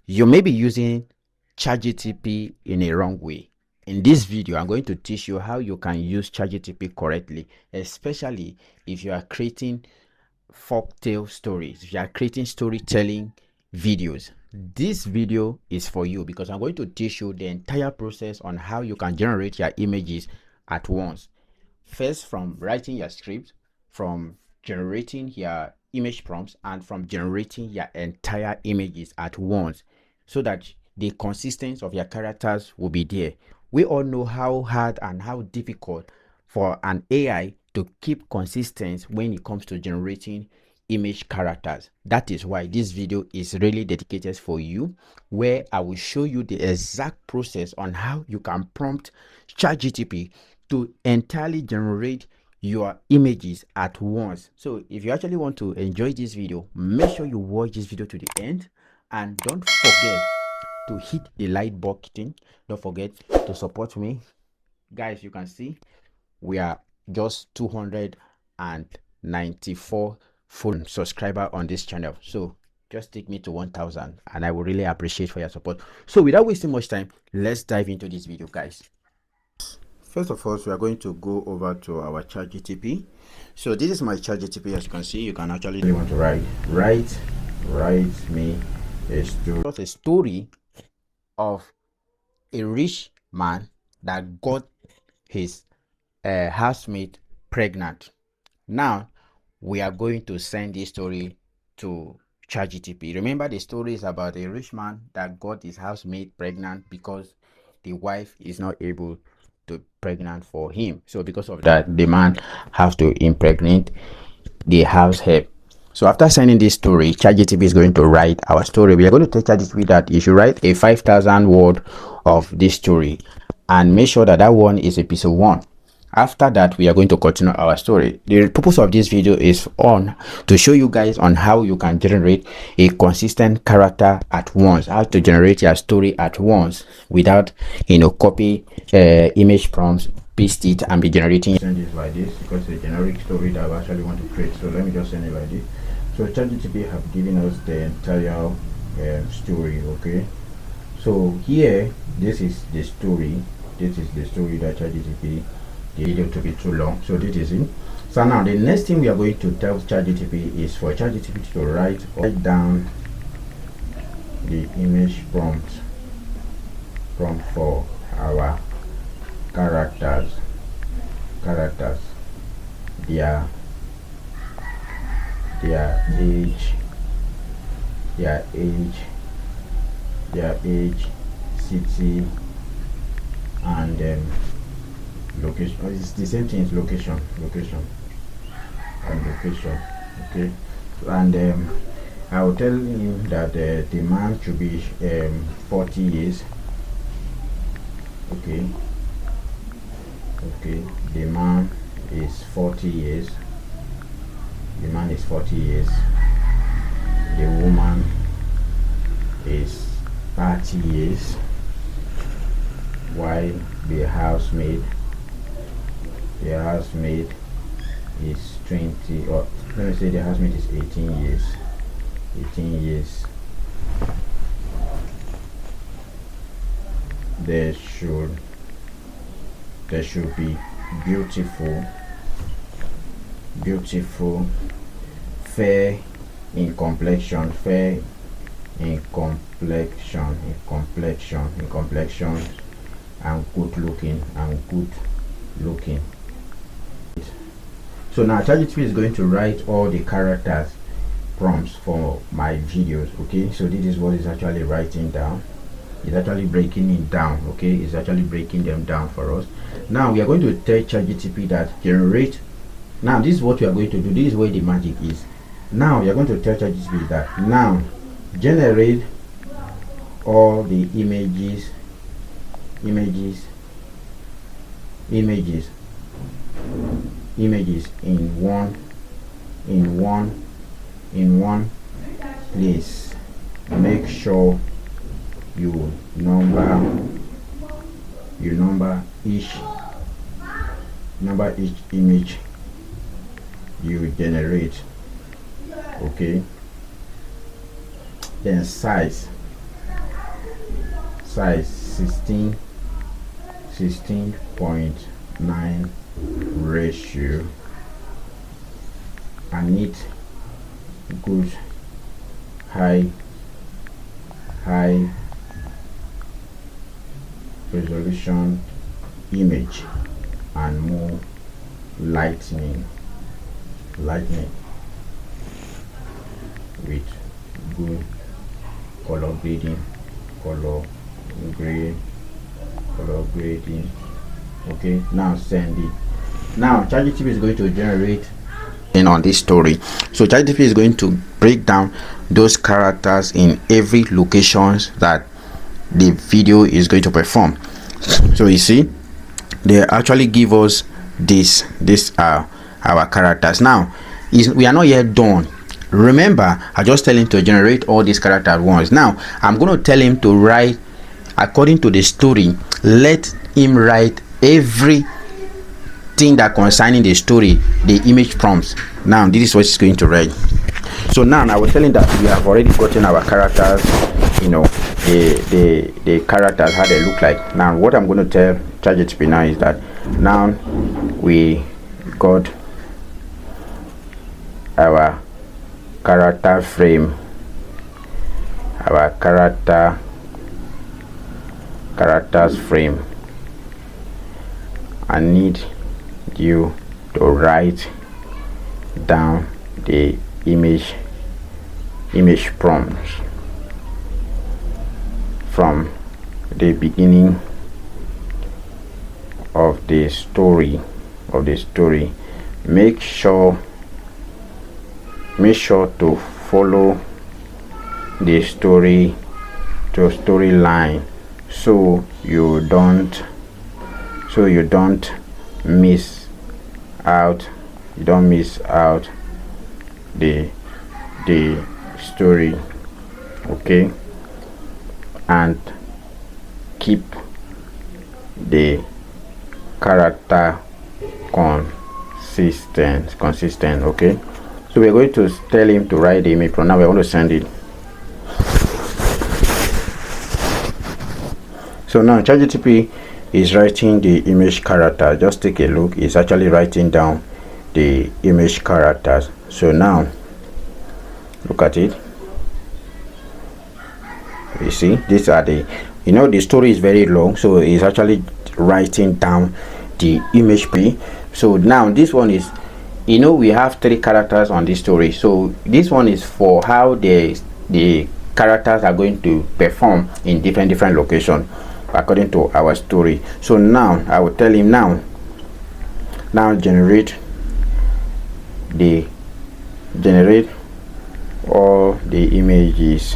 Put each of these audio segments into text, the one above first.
You may be using ChatGPT in a wrong way. In this video, I'm going to teach you how you can use ChatGPT correctly, especially if you are creating folktale stories, if you are creating storytelling videos. This video is for you because I'm going to teach you the entire process on how you can generate your images at once. First, from writing your script, from generating your image prompts, and from generating your entire images at once, so that the consistency of your characters will be there. We all know how hard and how difficult for an AI to keep consistent when it comes to generating image characters. That is why this video is really dedicated for you, where I will show you the exact process on how you can prompt ChatGPT to entirely generate your images at once. So if you actually want to enjoy this video, make sure you watch this video to the end, and don't forget to hit the like button. Don't forget to support me, guys. You can see we are just 294 full subscriber on this channel, so just take me to 1000 and I will really appreciate for your support. So without wasting much time, let's dive into this video, guys. First of all, we are going to go over to our ChatGPT. So this is my ChatGPT. As you can see, you can actually want to write me a story. It's a story of a rich man that got his housemate pregnant. Now we are going to send this story to ChatGPT. Remember, the story is about a rich man that got his housemate pregnant because the wife is not able to pregnant for him. So because of that, the man has to impregnate the house help. So after sending this story, ChatGPT is going to write our story. We are going to tell ChatGPT that you should write a 5,000 word of this story, and make sure that that one is episode 1. After that, we are going to continue our story. The purpose of this video is to show you guys on how you can generate a consistent character at once, how to generate your story at once without copy image prompts, paste it, and be generating. Send it like this because it's a generic story that I actually want to create. So let me just send it like this. So ChatGPT have given us the entire story. Okay, so here, this is the story. This is the story that ChatGPT, the video to be too long, so this is it. So now the next thing we are going to tell ChatGPT is for ChatGPT to write down the image prompt for our characters, their age, city, and location. It's the same thing, is location and location. Okay, and I will tell him that the man should be 40 years. Okay, the man is 40 years. The man is 40 years. The woman is 30 years. While the housemaid is 20, or let me say the housemaid is 18 years. 18 years. There should be beautiful, fair in complexion, and good looking. So now ChatGPT is going to write all the characters prompts for my videos. Okay, so this is what is actually writing down. It's actually breaking it down. Okay, it's actually breaking them down for us. Now we are going to tell ChatGPT that generate. Now this is what we are going to do. This is where the magic is. Now we are going to tell ChatGPT that now generate all the images in one place. Make sure you number each image you generate. Okay, then size size 16.9 ratio. I need good high resolution image and more lightning with good color grading, color grading. Okay, now send it. Now ChatGPT is going to generate on this story. So ChatGPT is going to break down those characters in every locations that the video is going to perform. So you see, they actually give us these are our characters. Now we are not yet done. Remember, I just tell him to generate all these characters at once. Now I'm going to tell him to write according to the story. Let him write everything that concerning the story, the image prompts. Now this is what he's going to write. So now I will tell him that we have already gotten our characters, you know, the characters, how they look like. Now what I'm going to tell ChatGPT now is that now we got our character frame, our characters frame. I need you to write down the image prompts from the beginning of the story. Make sure to follow the storyline so you don't miss out the story. Okay, and keep the character consistent. Okay, so we're going to tell him to write the image prompt. Now we're going to send it. So now ChatGPT is writing the image character. Just take a look. It's actually writing down the image characters. So now look at it. You see, these are the, you know, the story is very long, so it's actually writing down the image play. So now this one is, you know, we have 3 characters on this story. So this one is for how the characters are going to perform in different locations according to our story. So now I will tell him now generate all the images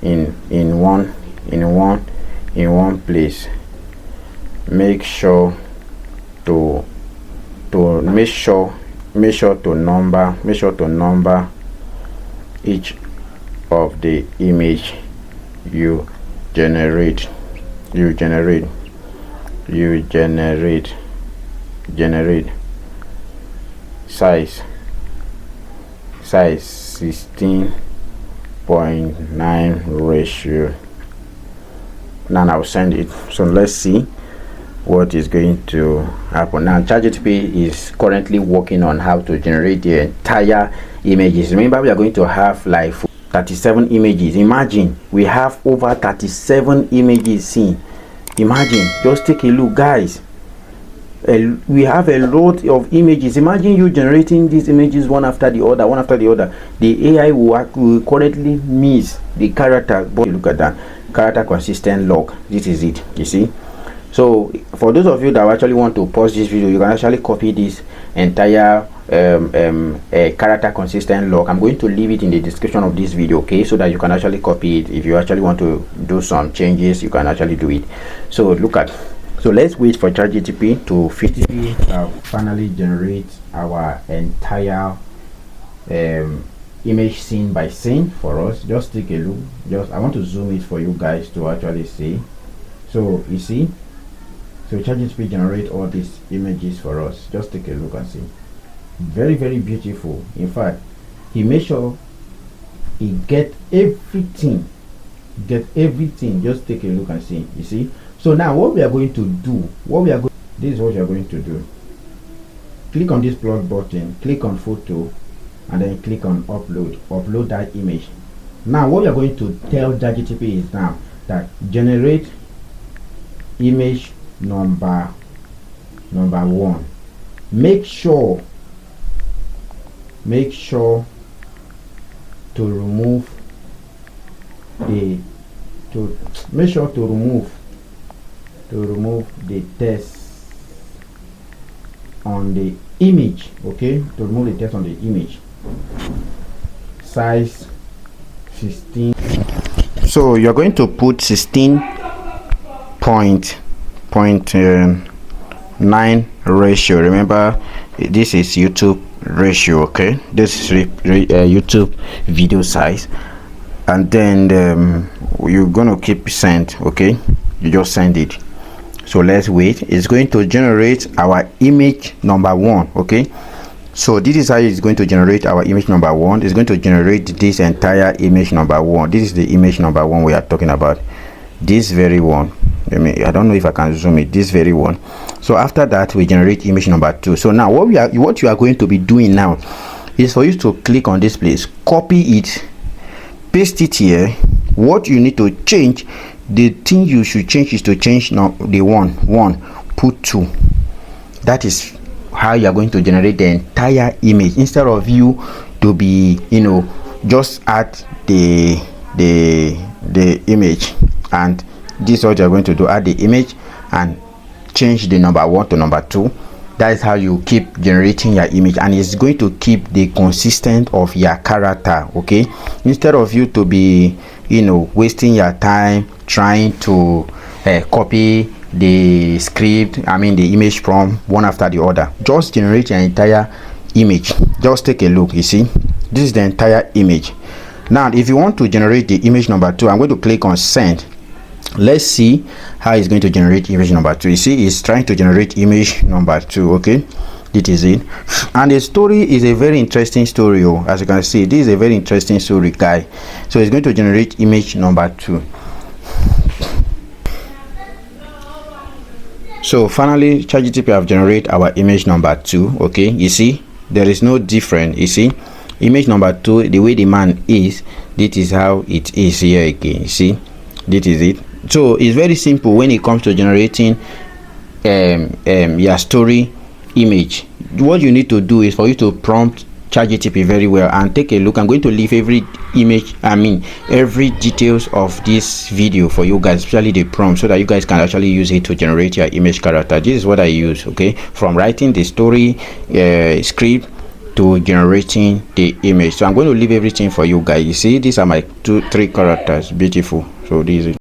in one place. Make sure to number each of the image you generate size 16.9 ratio. Now I'll send it. So let's see what is going to happen. Now ChatGPT is currently working on how to generate the entire images. Remember, we are going to have like 37 images. Imagine we have over 37 images seen. Imagine, just take a look, guys. We have a lot of images. Imagine you generating these images one after the other. The AI will currently miss the character, but look at that character consistent log. This is it, you see. So for those of you that actually want to pause this video, you can actually copy this entire character consistent log. I'm going to leave it in the description of this video, okay, so that you can actually copy it. If you actually want to do some changes, you can actually do it. So look at, so let's wait for ChatGPT to finally generate our entire image scene by scene for us. Just take a look. I want to zoom it for you guys to actually see. So you see, so ChatGPT generate all these images for us. Just take a look and see. Very, very beautiful. In fact, he made sure he get everything get everything. Just take a look and see. You see. So now what we are going to do, this is what you are going to do. Click on this plus button, click on photo, and then click on upload that image. Now what you are going to tell ChatGPT is now that generate image number 1. Make sure to remove the text on the image. Okay, to remove the text on the image. Size 16. So you're going to put 16.9 ratio. Remember, this is YouTube ratio. Okay, this is YouTube video size, and then you're gonna keep send. Okay, you just send it. So let's wait. It's going to generate our image number 1. Okay, so this is how it's going to generate our image number 1. It's going to generate this entire image number 1. This is the image number 1 we are talking about, this very one. I don't know if I can zoom it. This very one. So after that, we generate image number 2. So now what you are going to be doing now is for you to click on this place, copy it, paste it here. What you need to change, the thing you should change is to change now the one, put 2. That is how you are going to generate the entire image, instead of you to be, just add the image. And this is what you are going to do, add the image and change the number 1 to number 2. That is how you keep generating your image, and it's going to keep the consistent of your character. Okay, instead of you to be wasting your time trying to copy the script, the image from one after the other, just generate your entire image. Just take a look. You see, this is the entire image. Now if you want to generate the image number 2, I'm going to click on send. Let's see how it's going to generate image number 2. You see, it's trying to generate image number 2. Okay, this is it. And the story is a very interesting story. As you can see, this is a very interesting story, guy. So it's going to generate image number 2. So finally, ChatGPT have generated our image number 2. Okay, you see, there is no difference. You see, image number 2, the way the man is, this is how it is here again. You see, this is it. So it's very simple when it comes to generating your story image. What you need to do is for you to prompt ChatGPT very well and take a look. I'm going to leave every image, every details of this video for you guys, especially the prompt, so that you guys can actually use it to generate your image character. This is what I use. Okay, from writing the story script to generating the image. So I'm going to leave everything for you guys. You see, these are my 3 characters. Beautiful. So this is